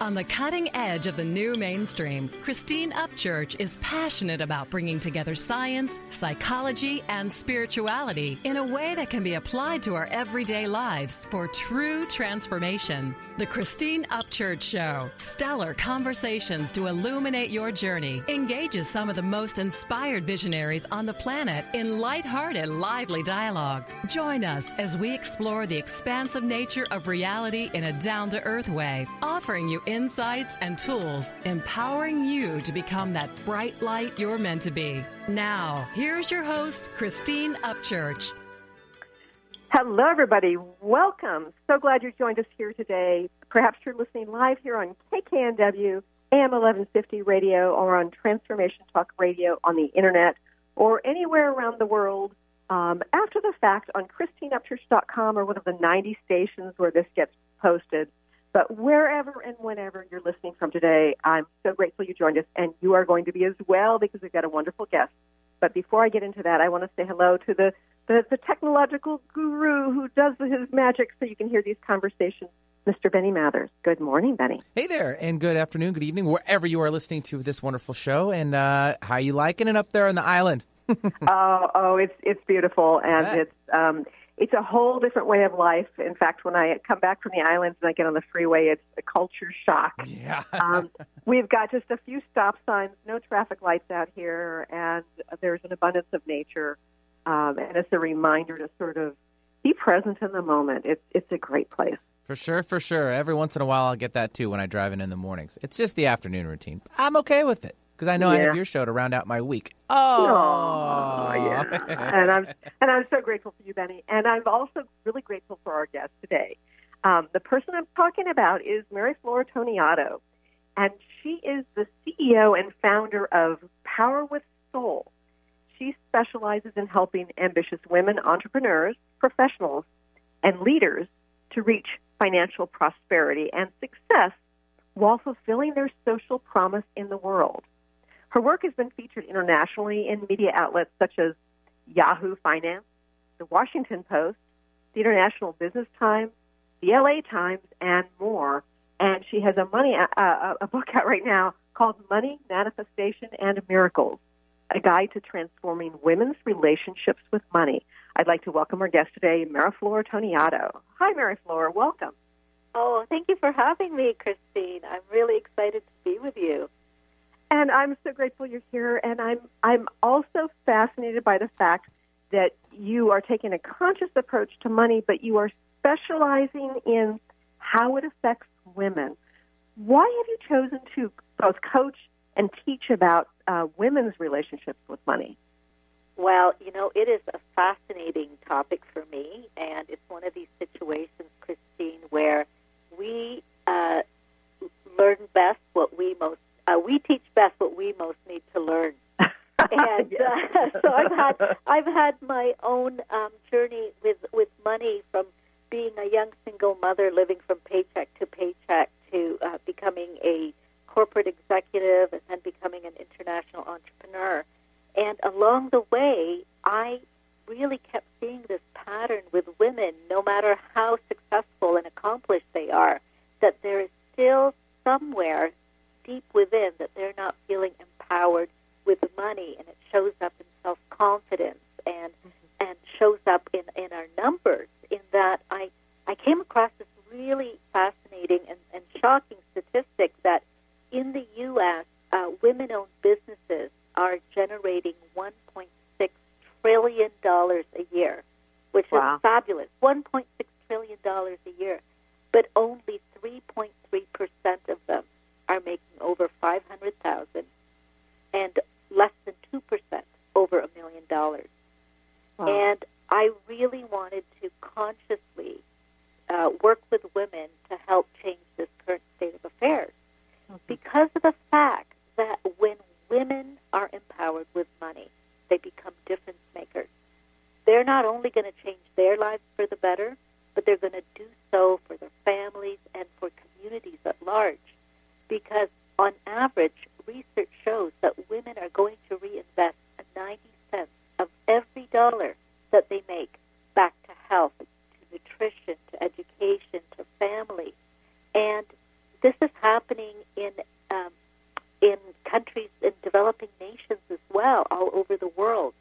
On the cutting edge of the new mainstream, Christine Upchurch is passionate about bringing together science, psychology, and spirituality in a way that can be applied to our everyday lives for true transformation. The Christine Upchurch Show, stellar conversations to illuminate your journey, engages some of the most inspired visionaries on the planet in lighthearted, lively dialogue. Join us as we explore the expansive nature of reality in a down-to-earth way, offering you insights and tools, empowering you to become that bright light you're meant to be. Now, here's your host, Christine Upchurch. Hello, everybody. Welcome. So glad you joined us here today. Perhaps you're listening live here on KKNW, AM 1150 radio, or on Transformation Talk Radio on the Internet, or anywhere around the world. After the fact on ChristineUpchurch.com or one of the 90 stations where this gets posted. But wherever and whenever you're listening from today, I'm so grateful you joined us, and you are going to be as well because we've got a wonderful guest. But before I get into that, I want to say hello to the technological guru who does his magic so you can hear these conversations, Mr. Benny Mathers. Good morning, Benny. Hey there, and good afternoon, good evening, wherever you are listening to this wonderful show. And how you liking it up there on the island? It's beautiful, and it's a whole different way of life. In fact, when I come back from the islands and I get on the freeway, it's a culture shock. Yeah. We've got just a few stop signs, no traffic lights out here, and there's an abundance of nature. And it's a reminder to sort of be present in the moment. It's a great place. For sure. Every once in a while, I'll get that, too, when I drive in the mornings. It's just the afternoon routine. I'm okay with it. Because I know I have your show to round out my week. Oh, yeah. and I'm so grateful for you, Benny. And I'm also really grateful for our guest today. The person I'm talking about is Meriflor Toneatto, and she is the CEO and founder of Power with Soul. She specializes in helping ambitious women entrepreneurs, professionals, and leaders to reach financial prosperity and success while fulfilling their social promise in the world. Her work has been featured internationally in media outlets such as Yahoo Finance, the Washington Post, the International Business Times, the LA Times, and more. And she has a book out right now called Money, Manifestation, and Miracles, a guide to transforming women's relationships with money. I'd like to welcome our guest today, Meriflor Toneatto. Hi, Meriflor. Welcome. Oh, thank you for having me, Christine. I'm really excited to be with you. And I'm so grateful you're here, and I'm also fascinated by the fact that you are taking a conscious approach to money, but you are specializing in how it affects women. Why have you chosen to both coach and teach about women's relationships with money? Well, it is a fascinating topic for me, and it's one of these situations, Christine, where we learn best what we teach best what we most need to learn. And so I've had my own journey with money, from being a young single mother living from paycheck to paycheck to becoming a corporate executive and then becoming an international entrepreneur. And along the way, I really kept seeing this pattern with women, no matter how successful and accomplished they are, that there is still somewhere deep within that they're not feeling empowered with money, and it shows up in self-confidence and shows up in our numbers. In that I came across this really fascinating and shocking statistic that in the U.S., women-owned businesses are generating $1.6 trillion a year, which is fabulous, $1.6 trillion a year, but only 3.3% of them are making over $500,000, and less than 2% over $1 million. Wow. And I really wanted to consciously work with women to help change this current state of affairs, because of the fact that when women are empowered with money, they become difference makers. They're not only going to change their lives for the better, but they're going to do so for their families and for communities at large. Because on average, research shows that women are going to reinvest 90 cents of every dollar that they make back to health, to nutrition, to education, to family. And this is happening in countries, in developing nations as well, all over the world.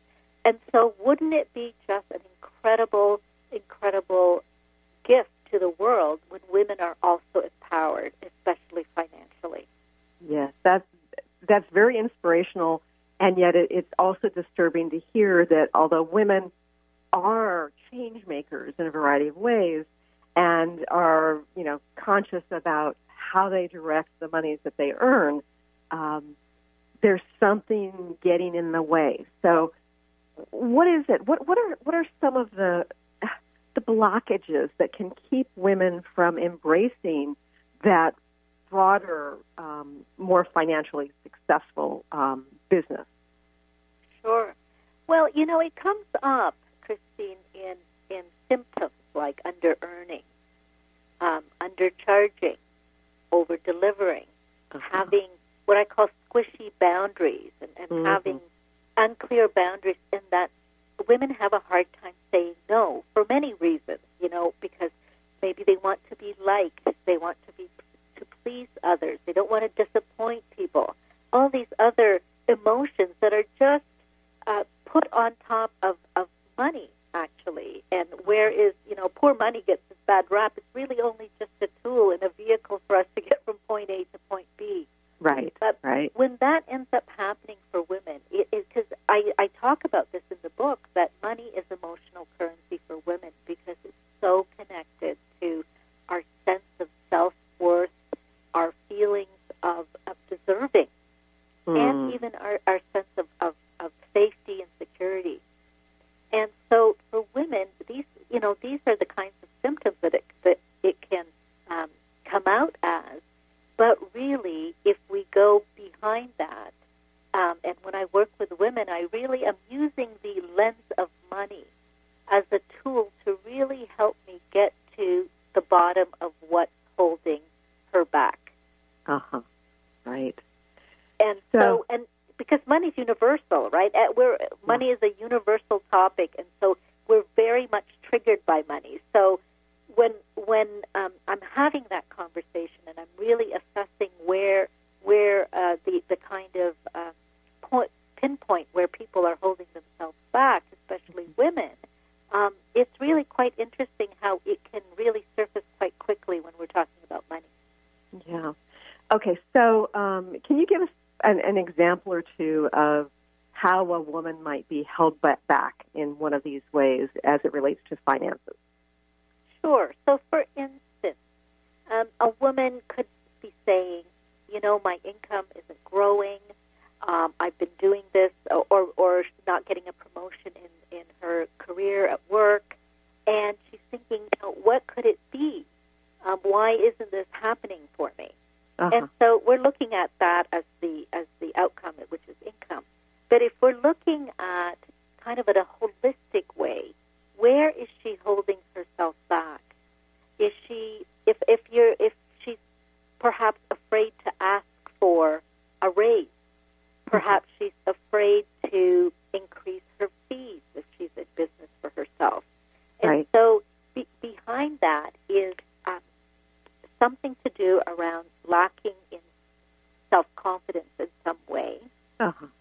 And so wouldn't it be just an incredible, incredible gift to the world when women are also empowered, especially financially? Yes, that's very inspirational, and yet it's also disturbing to hear that although women are change makers in a variety of ways and are, conscious about how they direct the monies that they earn, there's something getting in the way. So what is it? What are some of the blockages that can keep women from embracing that broader, more financially successful business? Sure. Well, it comes up, Christine, in symptoms like under-earning, undercharging, over-delivering, having what I call squishy boundaries, and having unclear boundaries, in that women have a hard time saying no for many reasons, because maybe they want to be liked, they want to please others, they don't want to disappoint people, all these other emotions that are just put on top of money, actually. And whereas, poor money gets this bad rap, it's really only just a tool and a vehicle for us to get from point A to point B. Right, but right. When that ends up happening for women, because I talk about this in the book, that money is emotional currency for women because it's so connected to our sense of self-worth, our feelings of deserving, and even our sense of safety and security. And so for women, these are the kinds of symptoms that it can come out as. But really, if we go behind that, and when I work with women, I really am using the lens of money as a tool to really help me get to the bottom of what's holding her back. Right. And so because money's universal, right? Money is a universal topic, and so we're very much triggered by money. So when I'm having that conversation and I'm really assessing where the kind of pinpoint where people are holding themselves back, especially women, it's really quite interesting how it can really surface quite quickly when we're talking about money. Yeah. Okay, so can you give us an example or two of how a woman might be held back in one of these ways as it relates to finances? Sure. So, for instance, a woman could be saying, my income isn't growing. I've been doing this, or not getting a promotion in her career at work, and she's thinking, what could it be? Why isn't this happening for me? And so we're looking at that as the outcome, which is income. But if we're looking at kind of in a holistic way, where is she holding herself back? Is she, if she's perhaps afraid to ask for a raise, perhaps she's afraid to increase her fees if she's in business for herself. And so behind that is something to do around lacking in self-confidence in some way,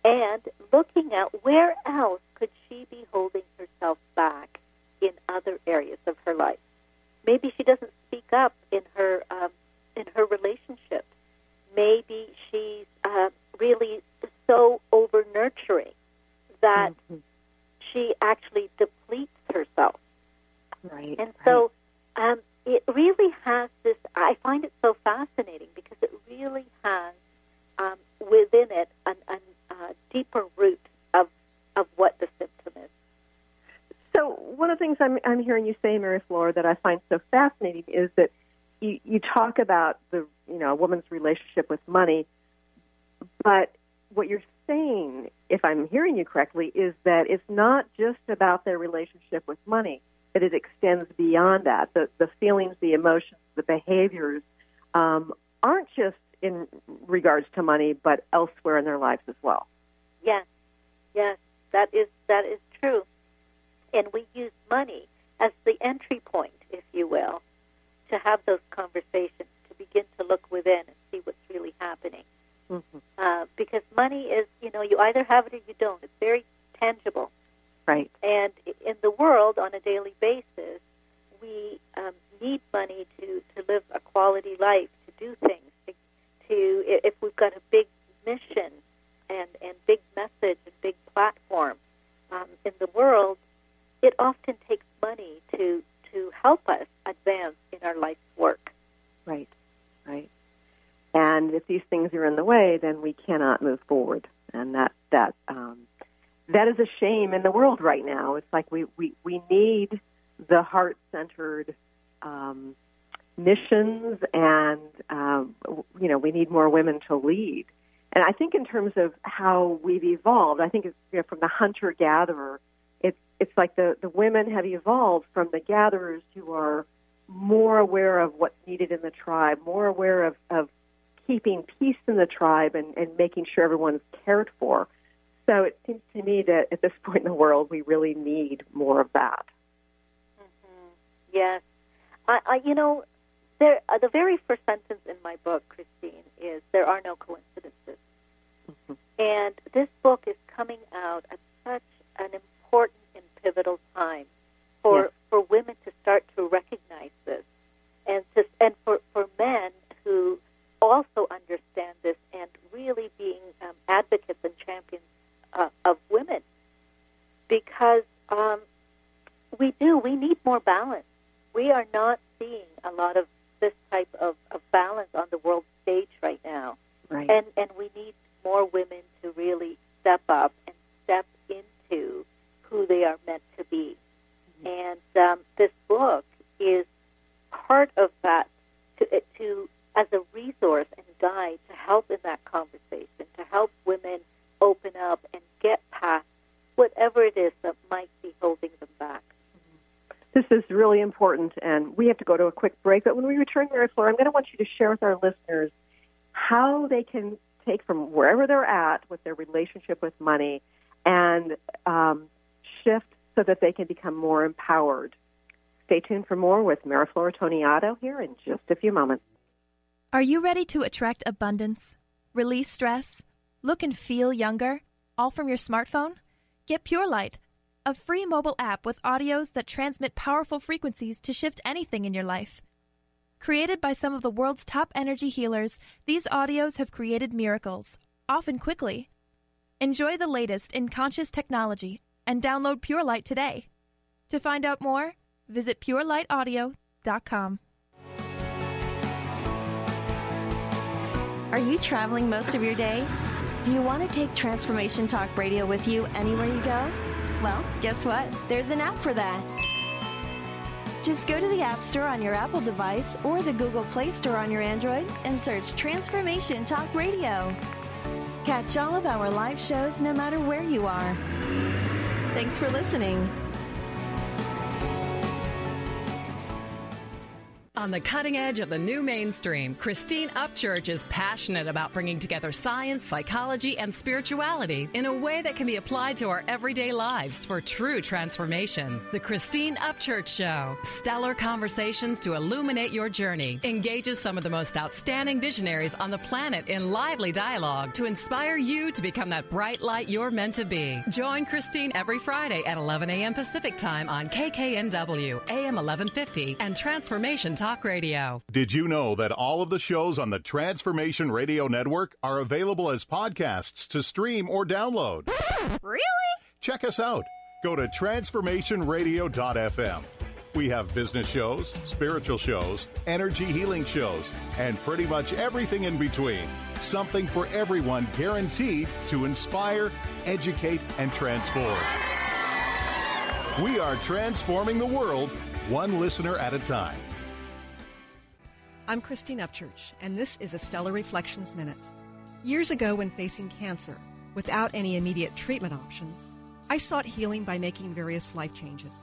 and looking at where else could she be holding herself back in other areas of her life. Maybe she doesn't speak up in her relationships. Maybe she's really so over-nurturing that she actually depletes herself. Right. And so it really has this, I find it so fascinating because it really has within it a deeper root of what the symptom is. So one of the things I'm hearing you say, Meriflor, that I find so fascinating is that you talk about a woman's relationship with money, but what you're saying, if I'm hearing you correctly, is that it's not just about their relationship with money, that it extends beyond that. The feelings, the emotions, the behaviors aren't just in regards to money, but elsewhere in their lives as well. Yes, that is true. And we use money as the entry point, if you will, to have those conversations, to begin to look within and see money is, you either have it or you don't. It's very tangible. Right. And in the world, on a daily basis, we need money to live a quality life, to do things, if we've got a big mission and big message and big platform in the world, it often takes money to help us advance in our life's work. Right, right. And if these things are in the way, then we cannot move forward. And that is a shame in the world right now. It's like we need the heart-centered missions, and we need more women to lead. And I think in terms of how we've evolved, I think it's, from the hunter-gatherer, it's like the women have evolved from the gatherers who are more aware of what's needed in the tribe, more aware of keeping peace in the tribe and making sure everyone's cared for. So it seems to me that at this point in the world, we really need more of that. Mm-hmm. Yes. The very first sentence in my book, Christine, is there are no coincidences. Mm-hmm. And this book is coming out at such an important and pivotal time for women to start to recognize this, and for men who also understand this and really being advocates and champions of women, because we need more balance. We are not seeing a lot of this type of balance on the world stage right now. Right. And we need more women to really step up and step into who they are meant to be. Mm-hmm. And this book is part of that to as a resource and guide to help in that conversation, to help women open up and get past whatever it is that might be holding them back. This is really important, and we have to go to a quick break. But when we return, Meriflor, I'm going to want you to share with our listeners how they can take from wherever they're at with their relationship with money and shift so that they can become more empowered. Stay tuned for more with Meriflor Toneatto here in just a few moments. Are you ready to attract abundance, release stress, look and feel younger, all from your smartphone? Get Pure Light, a free mobile app with audios that transmit powerful frequencies to shift anything in your life. Created by some of the world's top energy healers, these audios have created miracles, often quickly. Enjoy the latest in conscious technology and download Pure Light today. To find out more, visit purelightaudio.com. Are you traveling most of your day? Do you want to take Transformation Talk Radio with you anywhere you go? Well, guess what? There's an app for that. Just go to the App Store on your Apple device or the Google Play Store on your Android and search Transformation Talk Radio. Catch all of our live shows no matter where you are. Thanks for listening. On the cutting edge of the new mainstream, Christine Upchurch is passionate about bringing together science, psychology, and spirituality in a way that can be applied to our everyday lives for true transformation. The Christine Upchurch Show, stellar conversations to illuminate your journey, engages some of the most outstanding visionaries on the planet in lively dialogue to inspire you to become that bright light you're meant to be. Join Christine every Friday at 11 a.m. Pacific Time on KKNW, AM 1150, and Transformation Talk Radio. Did you know that all of the shows on the Transformation Radio Network are available as podcasts to stream or download? Really? Check us out. Go to transformationradio.fm. We have business shows, spiritual shows, energy healing shows, and pretty much everything in between. Something for everyone, guaranteed to inspire, educate, and transform. We are transforming the world, one listener at a time. I'm Christine Upchurch, and this is a Stellar Reflections Minute. Years ago, when facing cancer, without any immediate treatment options, I sought healing by making various life changes.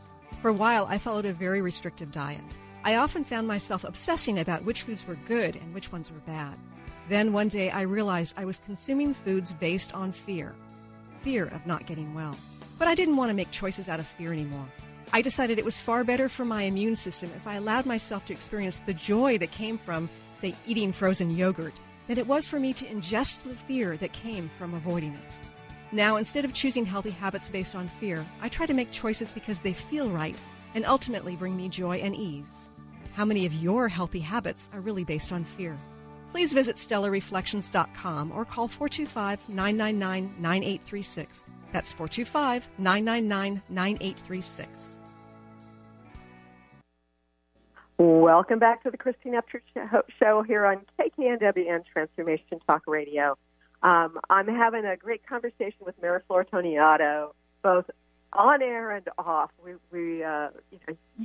For a while, I followed a very restrictive diet. I often found myself obsessing about which foods were good and which ones were bad. Then one day, I realized I was consuming foods based on fear of not getting well. But I didn't want to make choices out of fear anymore. I decided it was far better for my immune system if I allowed myself to experience the joy that came from, say, eating frozen yogurt than it was for me to ingest the fear that came from avoiding it. Now, instead of choosing healthy habits based on fear, I try to make choices because they feel right and ultimately bring me joy and ease. How many of your healthy habits are really based on fear? Please visit stellarreflections.com or call 425-999-9836. That's 425-999-9836. Welcome back to the Christine Upchurch Show here on KKNW Transformation Talk Radio. I'm having a great conversation with Meriflor Toneatto, both on air and off.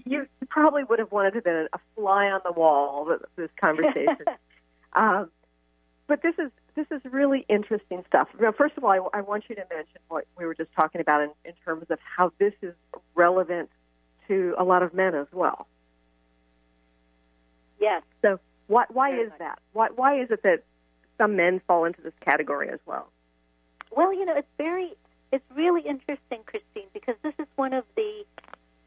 You probably would have wanted to be a fly on the wall with this conversation. But this is really interesting stuff. Now, first of all, I want you to mention what we were just talking about in terms of how this is relevant to a lot of men as well. Yes. So why is that? Why is it that some men fall into this category as well? Well, it's really interesting, Christine, because this is one of the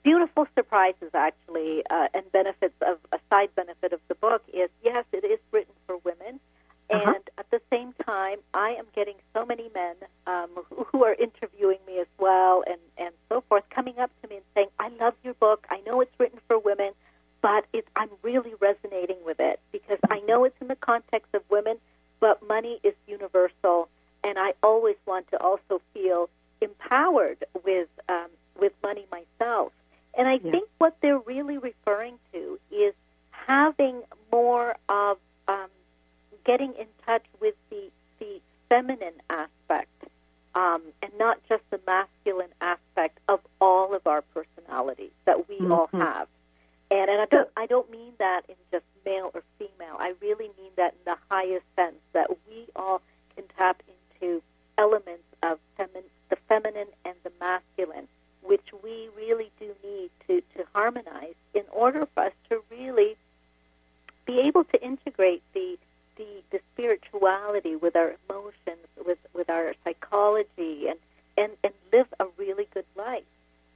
beautiful surprises, actually, and benefits of a side benefit of the book is, yes, it is written for women, and at the same time, I am getting so many men who are interviewing me as well and so forth, coming up to me and saying, I love your book. I know it's written for women, but I'm really resonating with it because I know it's in the context of women, but money is universal, and I always want to also feel empowered with money myself. And I think what they're really referring to is having more of getting in touch with the feminine aspect and not just the masculine aspect of all of our personalities that we all have. And I don't mean that in just male or female. I really mean that in the highest sense, that we all can tap into elements of the feminine and the masculine, which we really do need to harmonize in order for us to really be able to integrate the spirituality with our emotions, with our psychology, and live a really good life.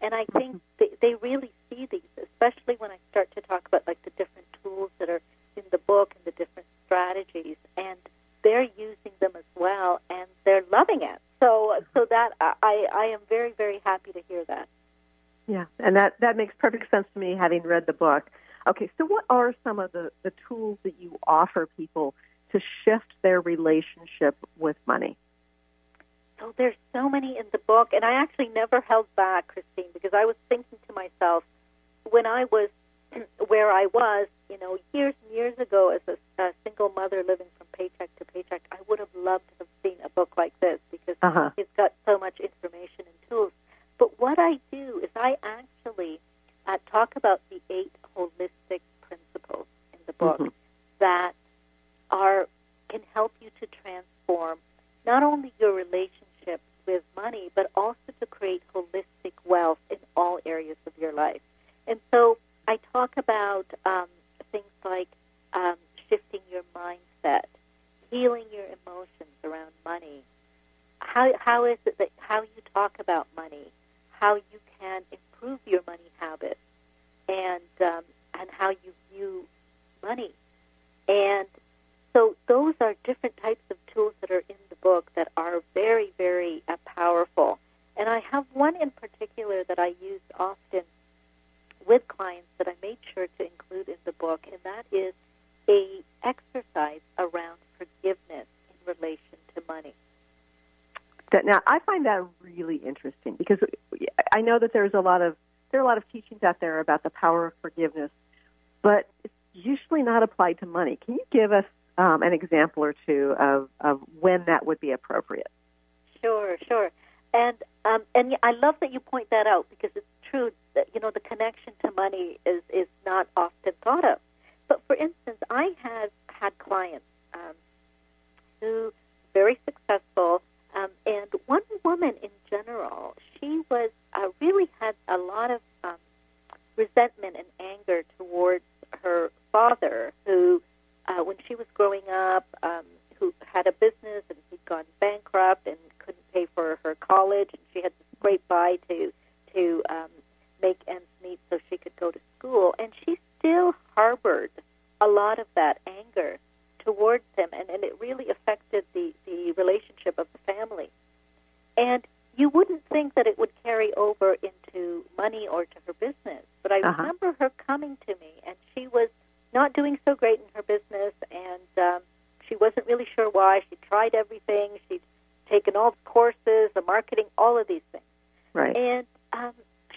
And I think they really see these, especially when I start to talk about like the different tools that are in the book and the different strategies, and they're using them as well, and they're loving it. So that I am very, very happy to hear that. Yeah, and that makes perfect sense to me, having read the book. Okay, so what are some of the tools that you offer people to shift their relationship with money? So there's so many in the book, and I actually never held back, Christine, because I was thinking to myself, when I was where I was, years and years ago as a single mother living from paycheck to paycheck, I would have loved to have seen a book like this because it's got so much information and tools. But what I do is I actually talk about the 8 holistic principles in the book that can help you to transform not only your relationship with money, but also to create holistic wealth in all areas of your life. And so I talk about things like shifting your mindset, healing your emotions around money, how is it that how you talk about money, how you can improve your money habits, and how you view money. And so those are different types of tools that are in the book that are very, very powerful. And I have one in particular that I use often with clients that I made sure to include in the book, and that is a exercise around forgiveness in relation to money. Now, I find that really interesting because I know that there are a lot of teachings out there about the power of forgiveness, but it's usually not applied to money. Can you give us an example or two of when that would be appropriate? Sure. And I love that you point that out because it's true that the connection to money is not often thought of. But for instance, I have had clients who very successful, and one woman in general, she was really had a lot of resentment and anger towards her father, who, when she was growing up, who had a business and he'd gone bankrupt and couldn't pay for her college, and she had to scrape by to make ends meet so she could go to school, and she still harbored a lot of that anger towards towards him, and it really affected the relationship of the family. And you wouldn't think that it would carry over into money or to her business, but I remember her coming to me, and she was not doing so great in her business, and she wasn't really sure why. She'd tried everything. She'd taken all the courses, the marketing, all of these things. Right. And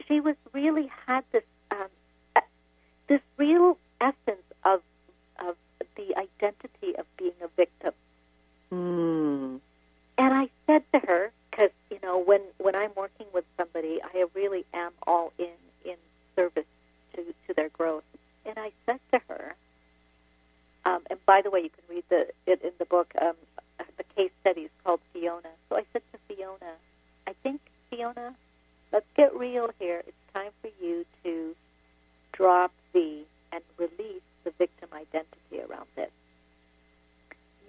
she was really had this this real essence of the identity of being a victim. Mm. And I said to her, because, you know, when I'm working with somebody, I really am all in service to their growth. And I said to her, and by the way, you can read it in the book, the case study is called Fiona. So I said to Fiona, I think, Fiona, let's get real here. It's time for you to drop and release the victim identity around this.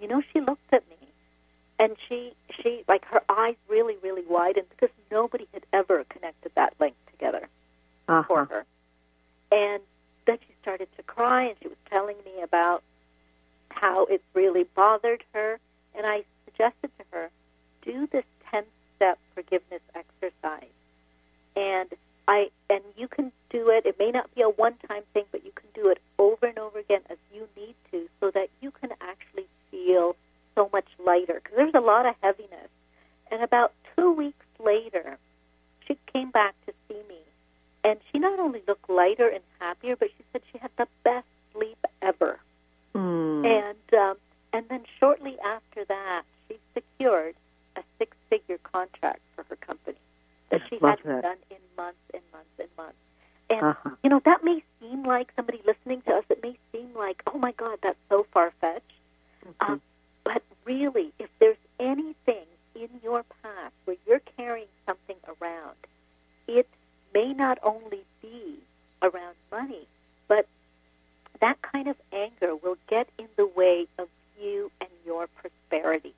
You know, she looked at me, and she like, her eyes really, really widened, because nobody had ever connected that link together for her. And then she started to cry, and she was telling me about how it really bothered her. And I suggested to her, do this 10-step forgiveness exercise. And you can do it. It may not be a one-time thing, but you can do it over and over again as you need to, so that you can actually feel so much lighter, because there's a lot of heaviness. And about 2 weeks later, she came back to see me, and she not only looked lighter and happier, but she said she had the best sleep ever. Mm. And then shortly after that, she secured a 6-figure contract for her company that she hadn't done in months and months and months. And, you know, that may seem like, somebody listening to us, it may seem like, oh, my God, that's so far-fetched. Mm-hmm. But really, if there's anything in your past where you're carrying something around, it may not only be around money, but that kind of anger will get in the way of you and your prosperity.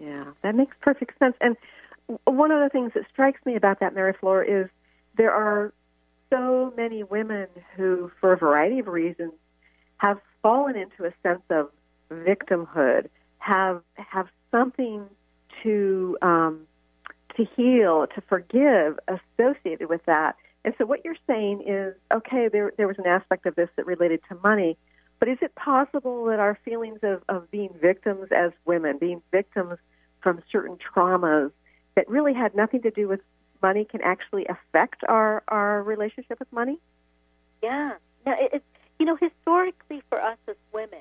Yeah, that makes perfect sense. And one of the things that strikes me about that, Meriflor, is there are so many women who, for a variety of reasons, have fallen into a sense of victimhood, have something to heal, to forgive associated with that. And so what you're saying is, okay, there was an aspect of this that related to money, but is it possible that our feelings of being victims as women, being victims from certain traumas that really had nothing to do with money, can actually affect our relationship with money? Yeah. Now, you know, historically for us as women,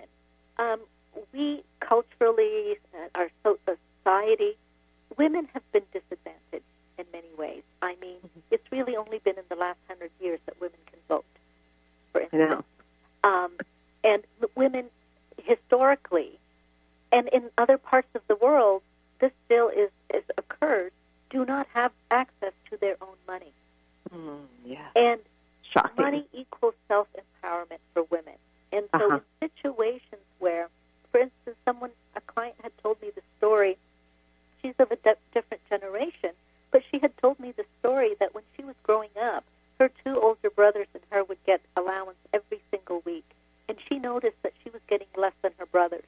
we culturally, our society, women have been disadvantaged in many ways. I mean, it's really only been in the last 100 years that women can vote, for instance. And women historically, and in other parts of the world, this still is occurs, do not have access to their own money. And shocking. Money equals self-empowerment for women. And so in situations where, for instance, a client had told me the story, she's of a different generation, but she had told me the story that when she was growing up, her 2 older brothers and her would get allowance every single week. And she noticed that she was getting less than her brothers.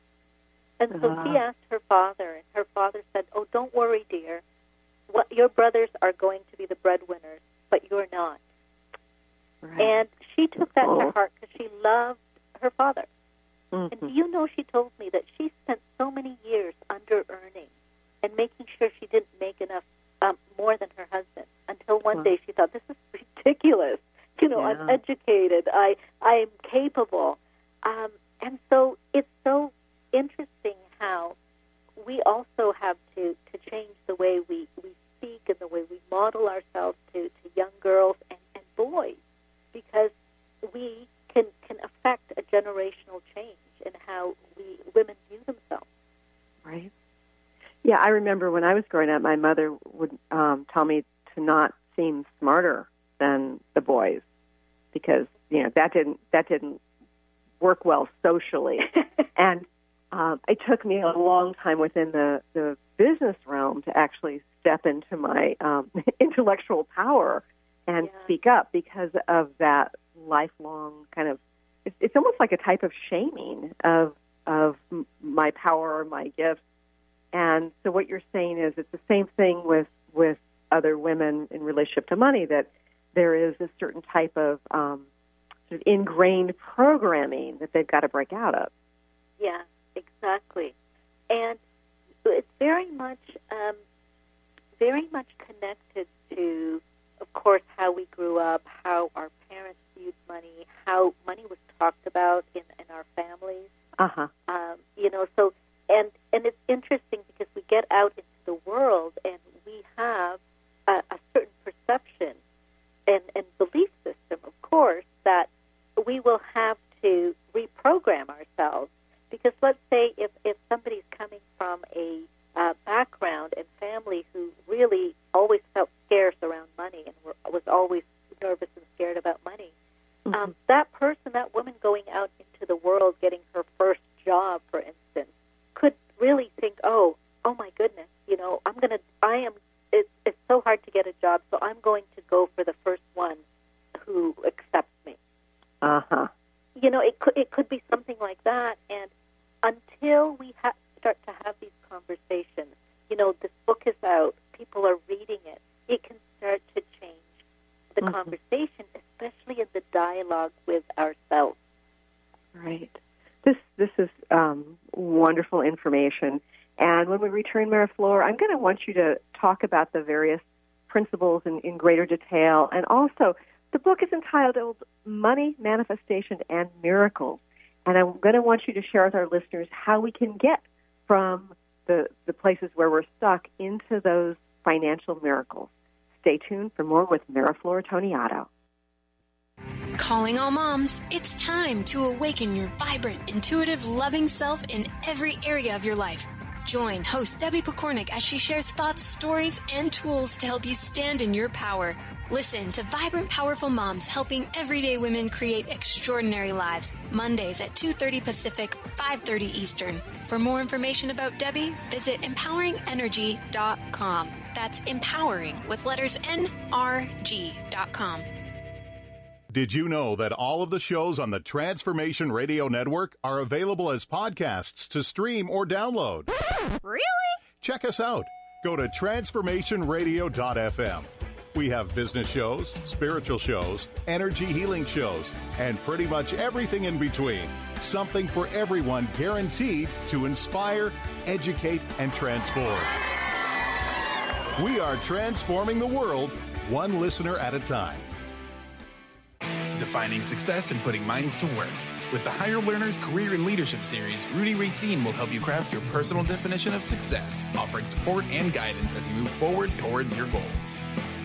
And so she asked her father, and her father said, oh, don't worry, dear. Your brothers are going to be the breadwinners, but you're not. Right. And she took that to heart because she loved her father. Mm-hmm. And you know, she told me that she spent so many years under-earning and making sure she didn't make enough, more than her husband, until one day she thought, this is ridiculous. You know, I'm educated. I'm capable. And so it's so interesting how we also have to change the way we speak and the way we model ourselves to young girls and boys, because we can affect a generational change in how women view themselves. Right. Yeah, I remember when I was growing up, my mother would tell me to not seem smarter than the boys, because that didn't work well socially. And it took me a long time within the business realm to actually step into my intellectual power and speak up, because of that lifelong kind of, it's almost like a type of shaming of my power or my gifts. And so what you're saying is it's the same thing with other women in relationship to money, that there is a certain type of sort of ingrained programming that they've got to break out of. Yeah, exactly. And it's very much connected to, of course, how we grew up, how our parents viewed money, how money was talked about in our families. Uh-huh. So and it's interesting because we get out into the world and we have a certain perception and belief system, of course, that we will have to reprogram ourselves. Because let's say if somebody's coming from a background and family who really always felt scarce around money and was always nervous and scared about money, that person, that woman going out into the world, getting her first job, for instance, could really think, oh my goodness, it's so hard to get a job, so I'm going to go for the first one who accepts me. Uh-huh. It could be something like that, and until we start to have these conversations, this book is out, people are reading it, it can start to change the conversation, especially in the dialogue with ourselves. Right. This is wonderful information. And when we return, Meriflor, I'm going to want you to talk about the various principles in greater detail. And also, the book is entitled Money, Manifestation, and Miracles. And I'm going to want you to share with our listeners how we can get from the places where we're stuck into those financial miracles. Stay tuned for more with Meriflor Toneatto. Calling all moms, it's time to awaken your vibrant, intuitive, loving self in every area of your life. Join host Debbie Pokornik as she shares thoughts, stories, and tools to help you stand in your power. Listen to Vibrant, Powerful Moms helping everyday women create extraordinary lives. Mondays at 2:30 Pacific, 5:30 Eastern. For more information about Debbie, visit empoweringenergy.com. That's empowering with letters NRG.com. Did you know that all of the shows on the Transformation Radio Network are available as podcasts to stream or download? Really? Check us out. Go to transformationradio.fm. We have business shows, spiritual shows, energy healing shows, and pretty much everything in between. Something for everyone, guaranteed to inspire, educate, and transform. We are transforming the world, one listener at a time. Defining success and putting minds to work. With the Higher Learners Career and Leadership Series, Rudy Racine will help you craft your personal definition of success, offering support and guidance as you move forward towards your goals.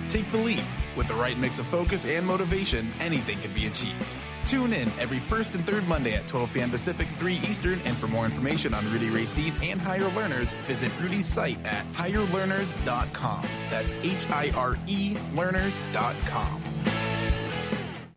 Take the leap. With the right mix of focus and motivation, anything can be achieved. Tune in every first and third Monday at 12 p.m. Pacific, 3 Eastern, and for more information on Rudy Racine and Higher Learners, visit Rudy's site at higherlearners.com. That's HIRE learners.com.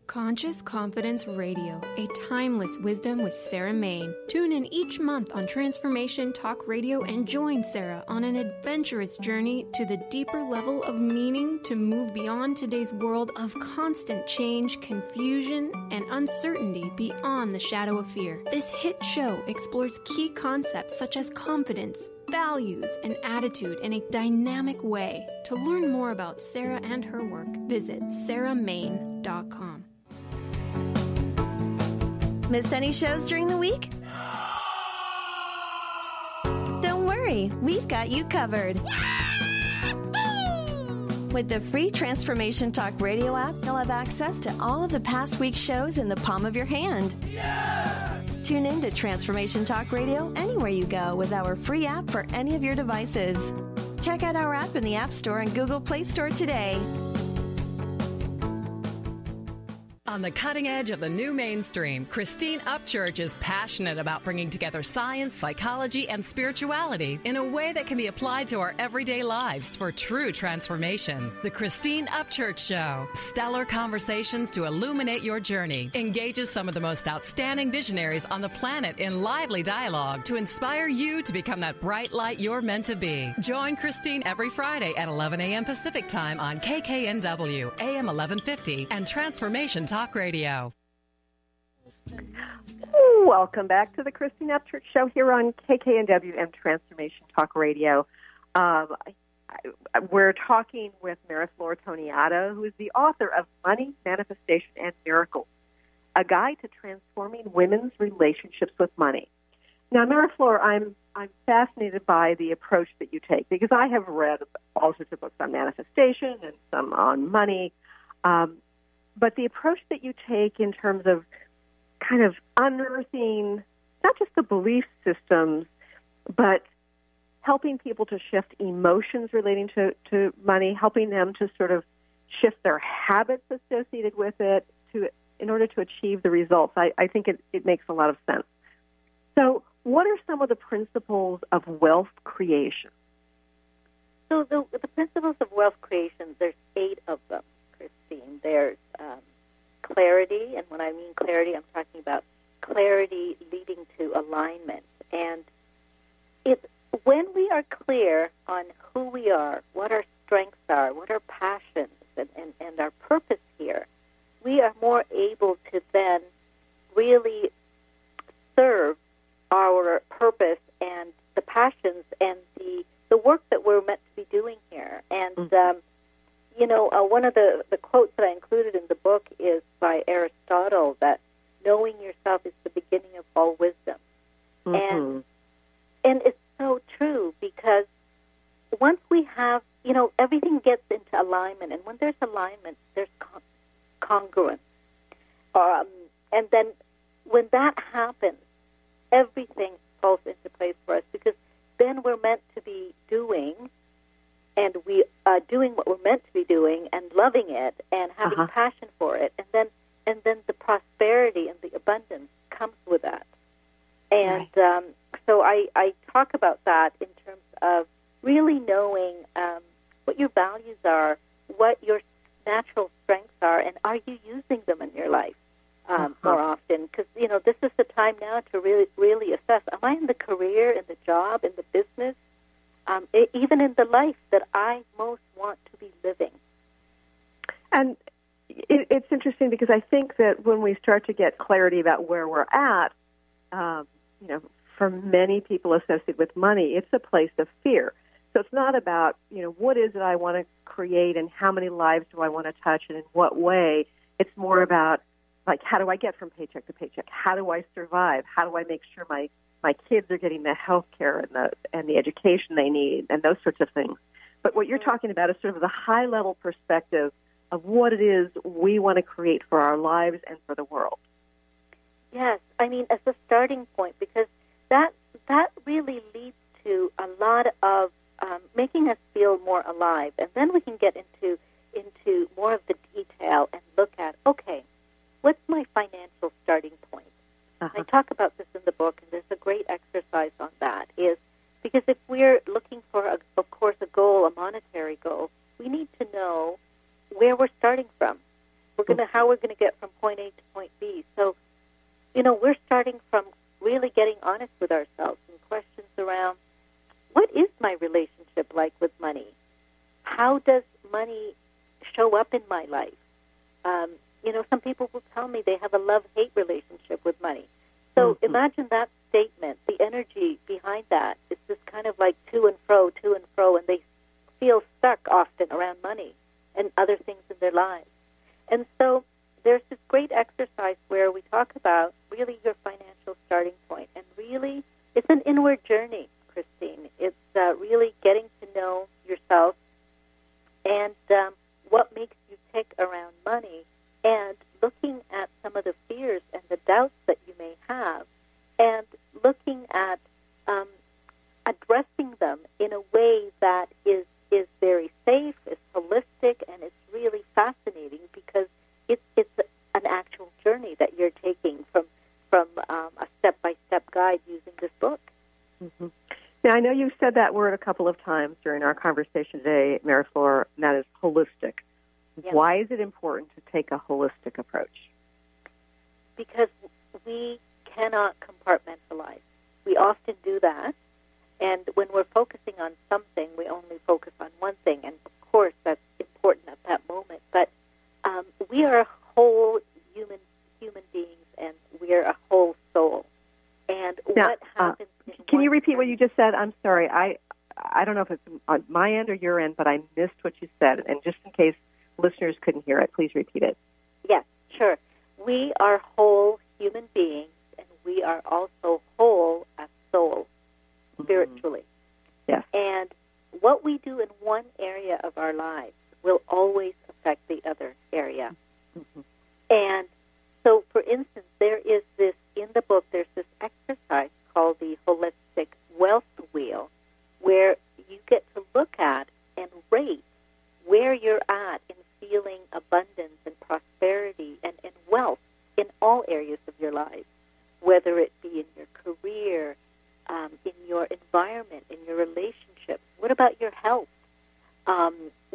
Conscious Confidence Radio, a timeless wisdom with Sarah Main. Tune in each month on Transformation Talk Radio and join Sarah on an adventurous journey to the deeper level of meaning to move beyond today's world of constant change, confusion, and uncertainty beyond the shadow of fear. This hit show explores key concepts such as confidence, values, and attitude in a dynamic way. To learn more about Sarah and her work, visit sarahmain.com. Miss any shows during the week? Don't worry, we've got you covered. With the free Transformation Talk Radio app, you'll have access to all of the past week's shows in the palm of your hand. Tune in to Transformation Talk Radio anywhere you go with our free app for any of your devices. Check out our app in the App Store and Google Play Store today. On the cutting edge of the new mainstream, Christine Upchurch is passionate about bringing together science, psychology, and spirituality in a way that can be applied to our everyday lives for true transformation. The Christine Upchurch Show, stellar conversations to illuminate your journey, engages some of the most outstanding visionaries on the planet in lively dialogue to inspire you to become that bright light you're meant to be. Join Christine every Friday at 11 a.m. Pacific Time on KKNW, AM 1150, and Transformation Talk Radio. Welcome back to the Christine Upchurch Show here on KKNW Transformation Talk Radio. We're talking with Meriflor Toneatto, who is the author of Money, Manifestation, and Miracles, a guide to transforming women's relationships with money. Now, Meriflor, I'm fascinated by the approach that you take, because I have read all sorts of books on manifestation and some on money, but the approach that you take in terms of kind of unearthing not just the belief systems, but helping people to shift emotions relating to money, helping them to sort of shift their habits associated with it in order to achieve the results. I think it makes a lot of sense. So what are some of the principles of wealth creation? So the principles of wealth creation, there's 8 of them, Christine. There's clarity, and when I mean clarity, I'm talking about clarity leading to alignment. And when we are clear on who we are, what our strengths are, what our passions, and our purpose here, we are more able to then really serve our purpose and the passions and the work that we're meant to be doing here. And, one of the quotes that I included in the book is by Aristotle, that knowing yourself is the beginning of all wisdom. And it's so true, because once we have, everything gets into alignment, and when there's alignment, there's congruence. And then when that happens, everything falls into place for us, because then we're meant to be doing, and we are doing what we're meant to be doing and loving it and having passion for it, and then the prosperity and the abundance comes with that. And so I talk about that in terms of really knowing what your values are, what your natural strengths are, and are you using them in your life more often? Because, this is the time now to really assess, am I in the career, in the job, in the business, even in the life that I most want to be living? And it's interesting, because I think that when we start to get clarity about where we're at, for many people associated with money, it's a place of fear. So it's not about, what is it I want to create and how many lives do I want to touch and in what way. It's more about, like, how do I get from paycheck to paycheck? How do I survive? How do I make sure my kids are getting the health care and the education they need and those sorts of things? But what you're talking about is sort of the high-level perspective of what it is we want to create for our lives and for the world. Yes, I mean, as a starting point, because that really leads to a lot of making us feel more alive, and then we can get into more of the detail and look at, okay, what's my financial starting point? I talk about this in the book, and there's a great exercise on that, is because if we're looking for, of course, a goal, a monetary goal, we need to know where we're starting from. How we're going to get from point A to point B. So, we're starting from really getting honest with ourselves and questions around, what is my relationship like with money? How does money show up in my life? Some people will tell me they have a love-hate relationship with money. So imagine that statement, the energy behind that. It's just kind of like to and fro, and they feel stuck often around money and other things in their lives. And so there's this great exercise where we talk about really your financial starting point. And really, it's an inward journey, Christine. It's really getting to know yourself and what makes you tick around money, and looking at some of the fears and the doubts that you may have, and looking at addressing them in a way that is very safe, is holistic, and it's really fascinating, because it's an actual journey that you're taking from a step-by-step guide using this book. Now, I know you've said that word a couple of times during our conversation today, Meriflor, and that is holistic. Yes. Why is it important to take a holistic approach? Because we cannot compartmentalize. We often do that, and when we're focusing on something, we only focus on one thing, and of course that's important at that moment. But we are whole human beings, and we're a whole soul. And now, what happens? Can you repeat what you just said? I'm sorry. I don't know if it's on my end or your end, but I missed what you said. And just in case listeners couldn't hear it, please repeat it. Yes, sure. We are whole human beings, and we are also whole as souls, spiritually. Yes. And what we do in one area of our lives will always affect the other area. Mm-hmm. And so, for instance, there is this, in the book, there's this exercise called the Holistic Wealth Wheel, where you get to look at and rate where you're at in feeling abundance and prosperity and wealth in all areas of your life, whether it be in your career, in your environment, in your relationships. What about your health?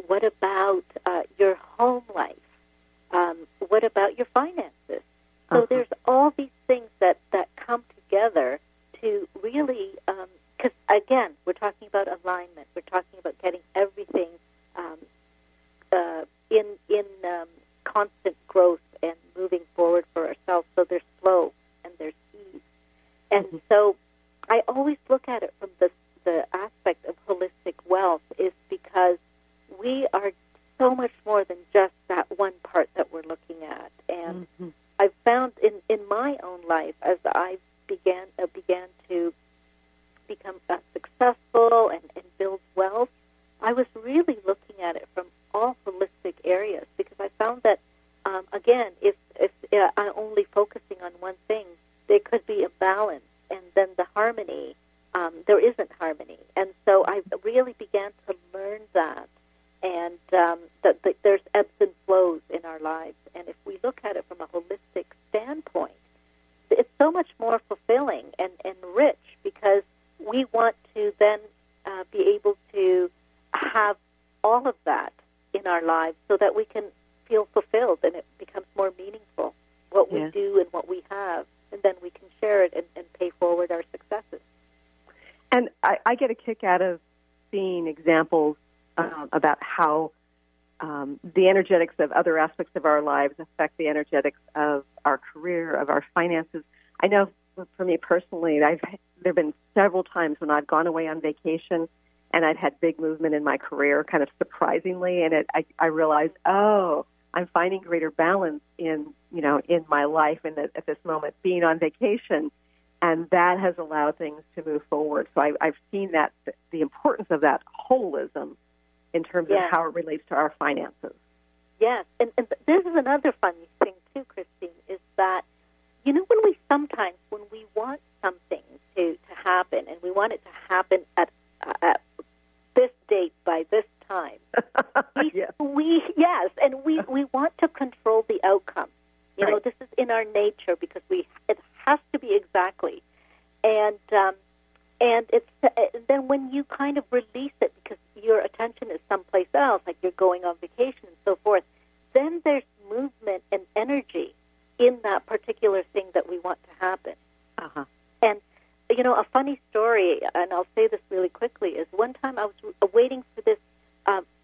What about your home life? What about your finances? So there's all these things that come together to really, because again, we're talking about alignment. We're talking about getting everything in constant growth and moving forward for ourselves. So there's flow and there's ease. And so I always look at it from the aspect of holistic wealth is because we are so much more than just that one part that we're looking at. And I've found in my own life, as I began to become successful and build wealth, I was really looking at it from all holistic areas because I found that, again, if I'm only focusing on one thing, there could be a balance, and then the harmony, there isn't harmony. And so I really began to learn that, and that there's ebbs and flows in our lives. And if we look at it from a holistic standpoint, it's so much more fulfilling and rich because we want to then be able to have all of that in our lives so that we can feel fulfilled and it becomes more meaningful, what we do and what we have, and then we can share it and pay forward our successes. And I get a kick out of seeing examples about how the energetics of other aspects of our lives affect the energetics of our career, of our finances. I know for me personally, there have been several times when I've gone away on vacation and I've had big movement in my career, kind of surprisingly, and I realized, I'm finding greater balance in my life and at this moment being on vacation, and that has allowed things to move forward. So I've seen that the importance of that holism in terms of how it relates to our finances. Yes, and this is another funny thing too, Christine, is that when we want something to happen, and we want it to happen at this date by this time, we want to control the outcome. You know, this is in our nature because it has to be exactly, and it's then when you kind of release it because your attention is someplace else, like you're going on vacation and so forth, then there's movement and energy in that particular thing that we want to happen. And, a funny story, and I'll say this really quickly, is one time I was waiting for this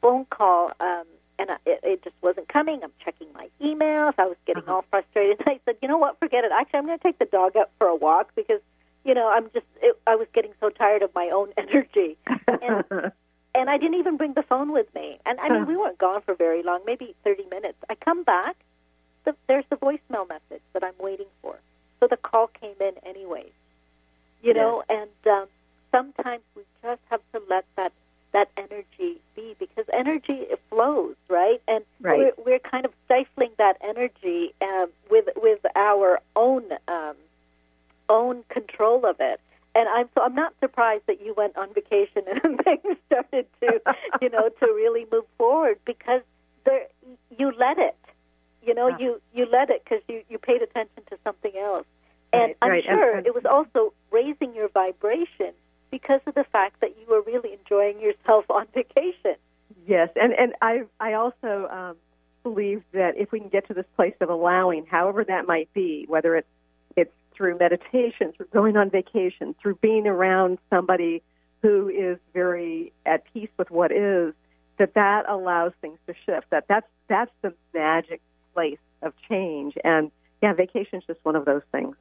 phone call, and it just wasn't coming. I'm checking my emails. I was getting all frustrated. I said, you know what, forget it. Actually, I'm going to take the dog out for a walk because, I was getting so tired of my own energy. And I didn't even bring the phone with me. And, I mean, we weren't gone for very long, maybe 30 minutes. I come back. There's the voicemail message that I'm waiting for. So the call came in anyways, and sometimes we just have to let that energy be because energy, it flows, right? And we're kind of stifling that energy with our own control of it. And I'm not surprised that you went on vacation and things started to, to really move forward because you let it. You let it because you paid attention to something else. And I'm sure it was also raising your vibration because of the fact that you were really enjoying yourself on vacation. Yes, and I also believe that if we can get to this place of allowing, however that might be, whether it's through meditation, through going on vacation, through being around somebody who is very at peace with what is, that allows things to shift. That's the magic place of change. And Yeah, vacation is just one of those things.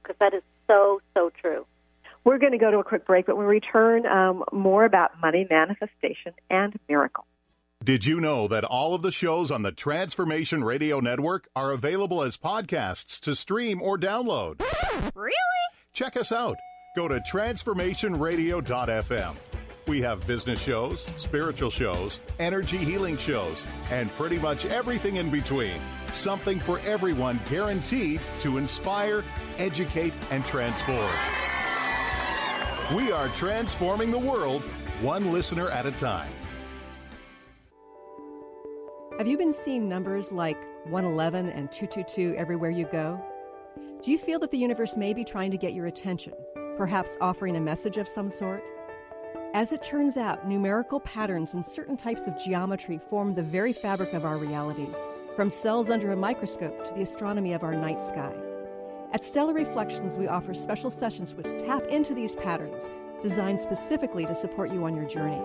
Because that is so, so true. We're going to go to a quick break, but when we return, more about money, manifestation, and miracles. Did you know that all of the shows on the Transformation Radio Network are available as podcasts to stream or download? Really? Check us out. Go to transformationradio.fm. We have business shows, spiritual shows, energy healing shows, and pretty much everything in between. Something for everyone, guaranteed to inspire, educate, and transform. We are transforming the world, one listener at a time. Have you been seeing numbers like 111 and 222 everywhere you go? Do you feel that the universe may be trying to get your attention, perhaps offering a message of some sort? As it turns out, numerical patterns and certain types of geometry form the very fabric of our reality, from cells under a microscope to the astronomy of our night sky. At Stellar Reflections, we offer special sessions which tap into these patterns, designed specifically to support you on your journey.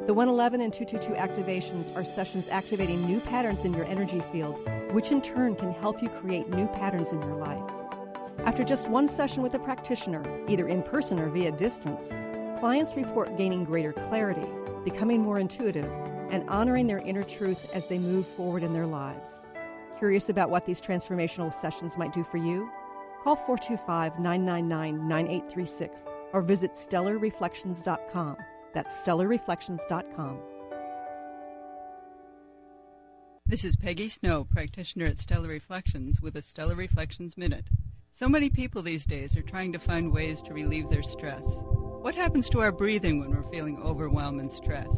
The 111 and 222 activations are sessions activating new patterns in your energy field, which in turn can help you create new patterns in your life. After just one session with a practitioner, either in person or via distance, clients report gaining greater clarity, becoming more intuitive, and honoring their inner truth as they move forward in their lives. Curious about what these transformational sessions might do for you? Call 425-999-9836 or visit stellarreflections.com. That's stellarreflections.com. This is Peggy Snow, practitioner at Stellar Reflections, with a Stellar Reflections Minute. So many people these days are trying to find ways to relieve their stress. What happens to our breathing when we're feeling overwhelm and stress?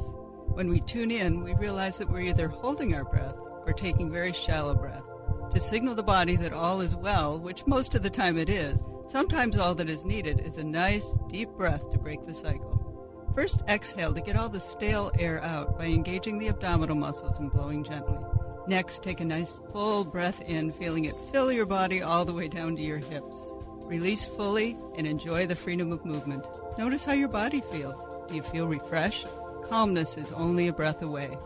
When we tune in, we realize that we're either holding our breath or taking very shallow breath to signal the body that all is well, which most of the time it is. Sometimes all that is needed is a nice, deep breath to break the cycle. First, exhale to get all the stale air out by engaging the abdominal muscles and blowing gently. Next, take a nice full breath in, feeling it fill your body all the way down to your hips. Release fully and enjoy the freedom of movement. Notice how your body feels. Do you feel refreshed? Calmness is only a breath away.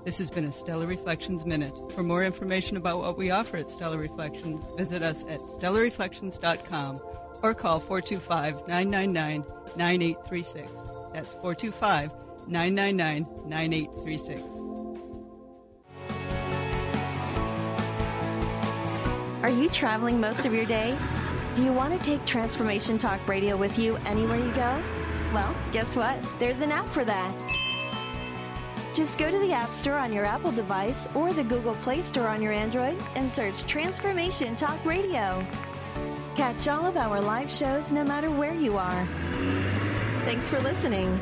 This has been a Stellar Reflections Minute. For more information about what we offer at Stellar Reflections, visit us at stellarreflections.com or call 425-999-9836. That's 425-999-9836. Are you traveling most of your day? Do you want to take Transformation Talk Radio with you anywhere you go? Well, guess what? There's an app for that. Just go to the App Store on your Apple device or the Google Play Store on your Android and search Transformation Talk Radio. Catch all of our live shows no matter where you are. Thanks for listening.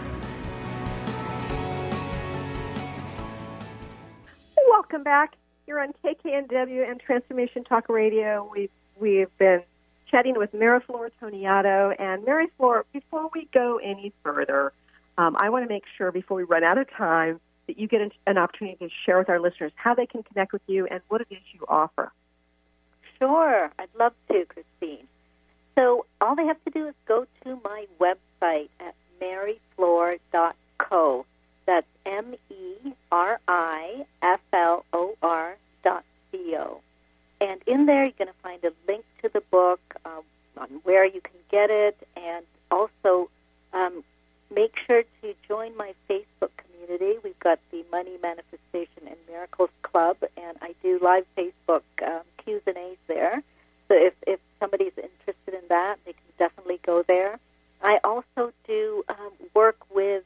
Welcome back. You're on KKNW and Transformation Talk Radio. We've been chatting with Meriflor Toneatto. And Meriflor, before we go any further, I want to make sure before we run out of time that you get an opportunity to share with our listeners how they can connect with you and what it is you offer. Sure. I'd love to, Christine. So all they have to do is go to my website at meriflor.co. That's meriflor.co. And in there, you're going to find a link to the book on where you can get it, and also make sure to join my Facebook community. We've got the Money, Manifestation, and Miracles Club, and I do live Facebook Q's and A's there. So if somebody's interested in that, they can definitely go there. I also do work with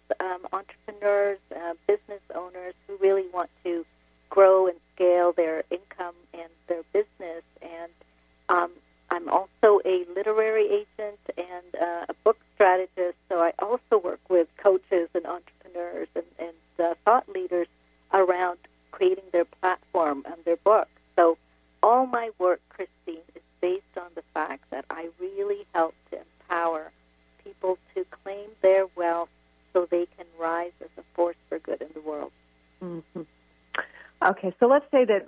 entrepreneurs, business owners who really want to grow and scale their income and their business. And I'm also a literary agent and a book strategist, so I also work with coaches and entrepreneurs and thought leaders around creating their platform and their book. So all my work, Christine, is based on the fact that I really help to empower people to claim their wealth so they can rise as a force for good in the world. Mm-hmm. Okay, so let's say that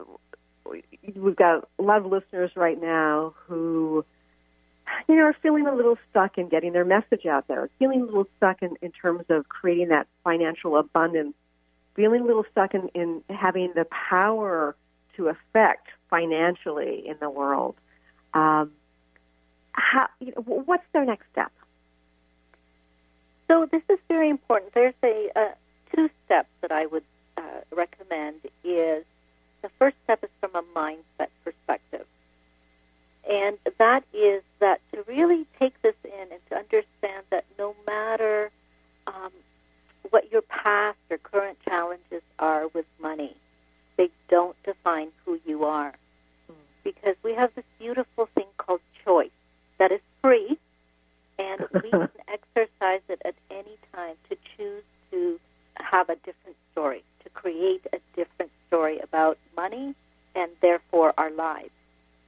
we've got a lot of listeners right now who, are feeling a little stuck in getting their message out there, feeling a little stuck in terms of creating that financial abundance, feeling a little stuck in having the power to affect financially in the world, what's their next step? So this is very important. There's two steps that I would recommend. Is the first step is from a mindset perspective, and that is that to really take this in and to understand that no matter what your past or current challenges are with money, they don't define who you are. Because we have this beautiful thing called choice that is free, and we can exercise it at any time to choose to have a different story, to create a different story about money and therefore our lives.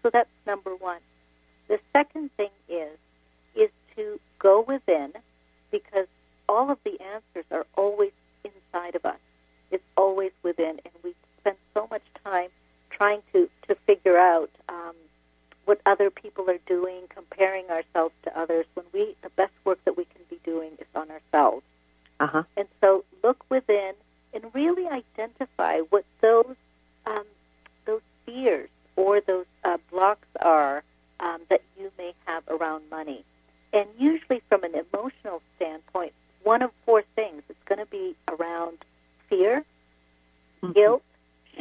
So that's number one. The second thing is to go within, because all of the answers are always inside of us. It's always within, and we spend so much time trying to figure out what other people are doing, comparing ourselves to others, when the best work that we can be doing is on ourselves. Uh-huh. And so look within and really identify what those fears or those blocks are that you may have around money. And usually from an emotional standpoint, one of four things. It's going to be around fear, guilt,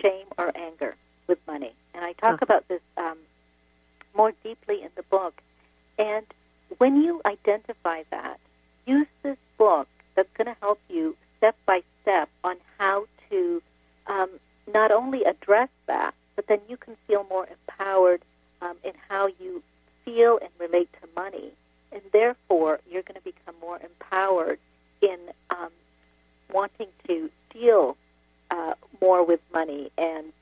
shame, or anger with money. And I talk about this more deeply in the book. And when you identify that, use this book that's going to help you step by step on how to not only address that, but then you can feel more empowered in how you feel and relate to money. And therefore, you're going to become more empowered in wanting to deal more with money and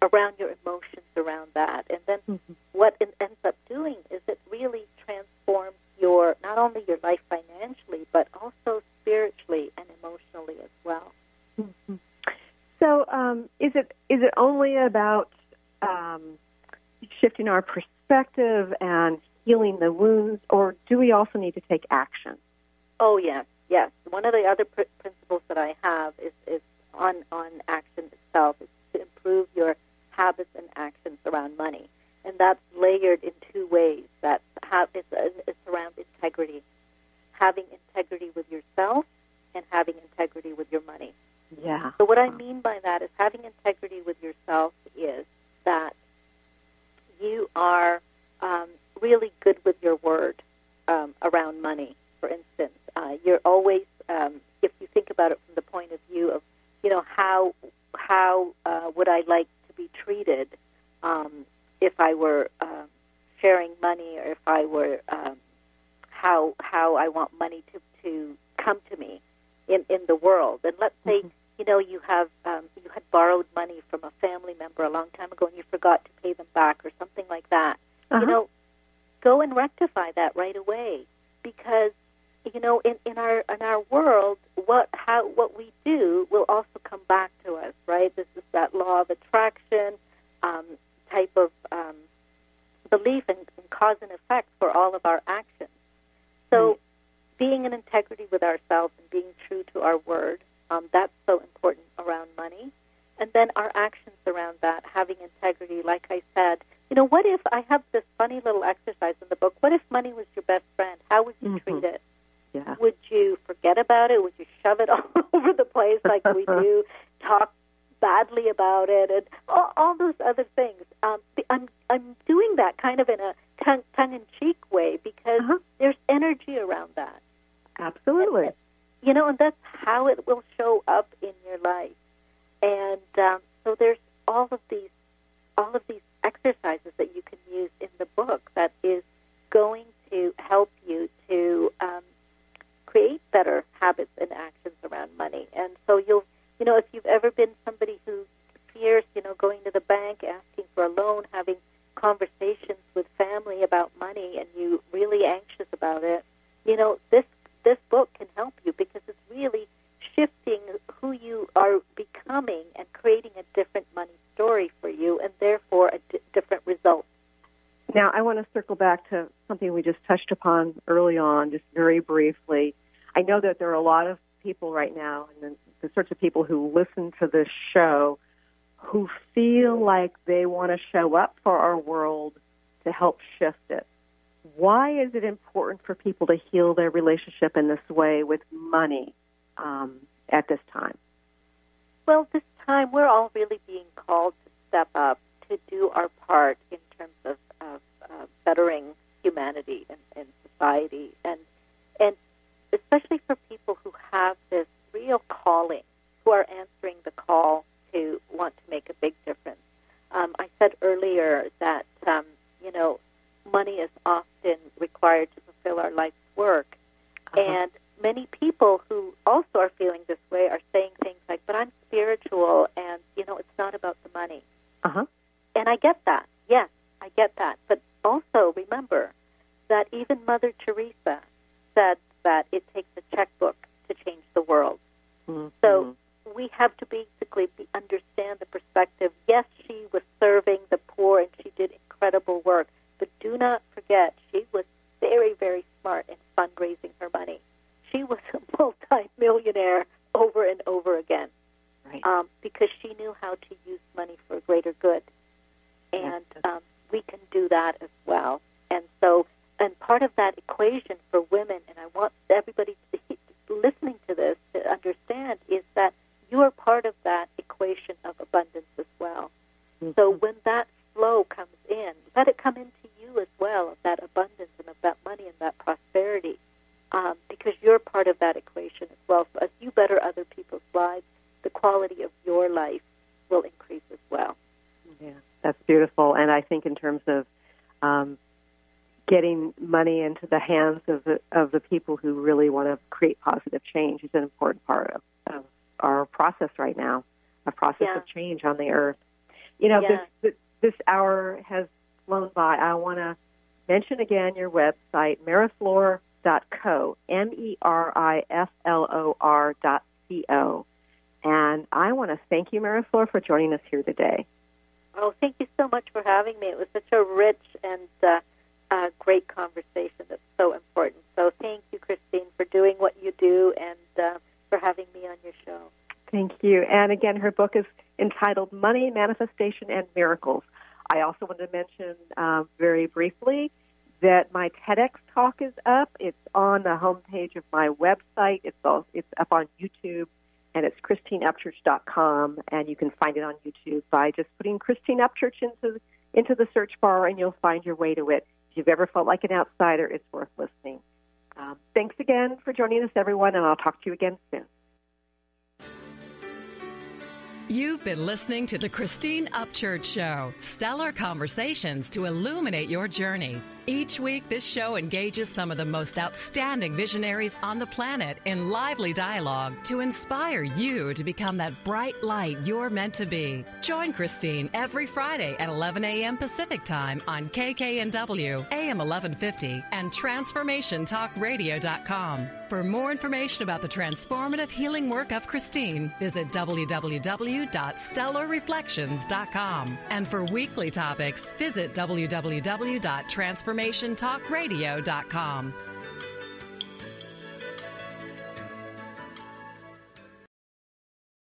around your emotions around that. And then what it ends up doing is it really transforms not only your life financially, but also spiritually and emotionally as well. Mm-hmm. So is it only about shifting our perspective and healing the wounds, or do we also need to take action? Oh, yes. One of the other principles that I have is on action itself, is to improve your habits and actions around money. And that's layered in two ways. It's around integrity, having integrity with yourself and having integrity with your money. Yeah. So what I mean by that is having integrity with yourself is that you are really good with your word around money. For instance, you're always, if you think about it from the point of view of, how would I like to be treated if I were sharing money, or if I were how I want money to come to me in the world. And let's say you had borrowed money from a family member a long time ago and you forgot to pay them back or something like that. Uh-huh. Go and rectify that right away, because in our world, what we do will also come back to us, right? This is that law of attraction type of belief in cause and effect for all of our actions. So being in integrity with ourselves and being true to our word, that's so important around money. And then our actions around that, having integrity, like I said, what if I have this funny little exercise in the book? What if money was your best friend? How would you treat it? Yeah. Would you forget about it? Would you shove it all over the place like we do? Talk badly about it, and all those other things. I'm doing that kind of in a tongue-in-cheek way because there's energy around that. Absolutely. And that's how it will show up in your life. And so there's all of these exercises that you can use in the book that is going to help you to create better habits and actions around money. And so if you've ever been somebody who fears, going to the bank, asking for a loan, having conversations with family about money, and you're really anxious about it, this book can help you, because it's really shifting who you are becoming and creating a different money story for you, and therefore a different result. Now, I want to circle back to something we just touched upon early on, just very briefly. I know that there are a lot of people right now, and the sorts of people who listen to this show, who feel like they want to show up for our world to help shift it. Why is it important for people to heal their relationship in this way with money at this time? Well, this time we're all really being called to step up, to do our part in terms of bettering humanity and society, and especially for people who have this real calling, who are answering the call to want to make a big difference. I said earlier that, money is often required to fulfill our life's work. And many people who also are feeling this way are saying things like, but I'm spiritual and, it's not about the money. And I get that. Yes, I get that. But also remember that even Mother Teresa said that it takes a checkbook to change the world. So we have to basically understand the perspective. Yes, she was serving the poor and she did incredible work, but do not forget she was very, very smart in fundraising her money. She was a multi-millionaire over and over again, because she knew how to use money for greater good. And we can do that as well. And so, and part of that equation for women, and I want everybody listening to this to understand, is that you are part of that equation of abundance as well. So when that flow comes in, let it come into you as well, of that abundance and of that money and that prosperity, because you're part of that equation as well. So as you better other people's lives, the quality of your life will increase as well. Yeah, that's beautiful. And I think in terms of getting money into the hands of the people who really want to create positive change is an important part of our process right now, a process of change on the earth. This hour has flown by. I want to mention again your website, meriflor.co, meriflor.co. And I want to thank you, Meriflor, for joining us here today. Oh, thank you so much for having me. It was such a rich and great conversation that's so important. So thank you, Christine, for doing what you do and for having me on your show. Thank you. And again, her book is entitled Money, Manifestation, and Miracles. I also wanted to mention very briefly that my TEDx talk is up. It's on the homepage of my website. It's up on YouTube, and it's ChristineUpchurch.com, and you can find it on YouTube by just putting Christine Upchurch into the search bar, and you'll find your way to it. If you've ever felt like an outsider, it's worth listening. Thanks again for joining us, everyone, and I'll talk to you again soon. You've been listening to the Christine Upchurch Show, stellar conversations to illuminate your journey. Each week, this show engages some of the most outstanding visionaries on the planet in lively dialogue to inspire you to become that bright light you're meant to be. Join Christine every Friday at 11 a.m. Pacific Time on KKNW, AM 1150, and TransformationTalkRadio.com. For more information about the transformative healing work of Christine, visit www.stellarreflections.com. And for weekly topics, visit www.transformationtalkradio.com.